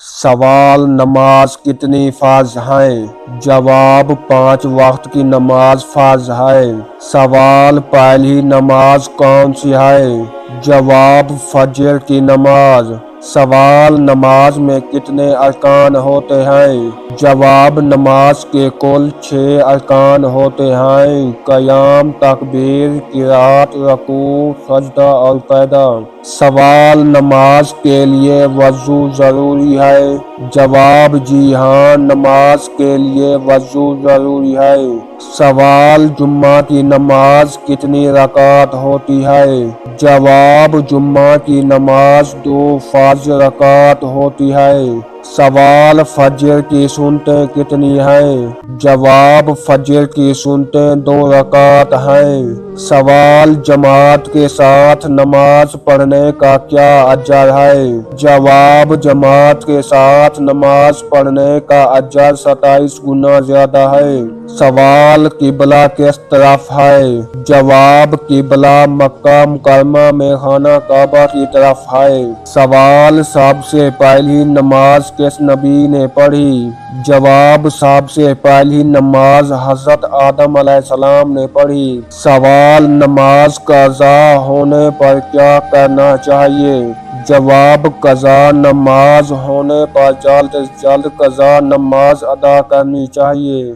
سوال: نماز کتنی فرض ہیں؟ جواب: 5 وقت کی نماز فرض ہے۔ سوال: پہلی نماز کون سی ہے؟ جواب: فجر کی نماز۔ سوال: نماز میں کتنے ارکان ہوتے ہیں؟ جواب: نماز کے کل 6 ارکان ہوتے ہیں: قیام، تکبیر، قرات، رکوع، سجدہ اور قعدہ۔ سوال: نماز کے لیے وضو ضروری ہے؟ جواب: جی ہاں، نماز کے لیے وضو ضروری ہے۔ سوال: جمعہ کی نماز کتنی رکعت ہوتی ہے؟ جواب: جمعہ کی نماز 2 فرض رکعت ہوتی ہے۔ سوال: فجر کی سنتیں کتنی ہیں؟ جواب: فجر کی سنتیں 2 رکعت ہیں۔ سوال: جماعت کے ساتھ نماز پڑھنے کا کیا اجر ہے؟ جواب: جماعت کے ساتھ نماز پڑھنے کا اجر 27 گنا زیادہ ہے۔ سوال: قبلہ کس طرف ہے؟ جواب: قبلہ مکہ مکرمہ میں خانہ کعبہ کی طرف ہے۔ سوال: سب سے پہلی نماز کس نبی نے پڑھی؟ جواب: سب سے پہلی نماز حضرت آدم علیہ السلام نے پڑھی۔ سوال: نماز قضا ہونے پر کیا کرنا چاہیے؟ جواب: قضا نماز ہونے پر جلد از جلد قضا نماز ادا کرنی چاہیے۔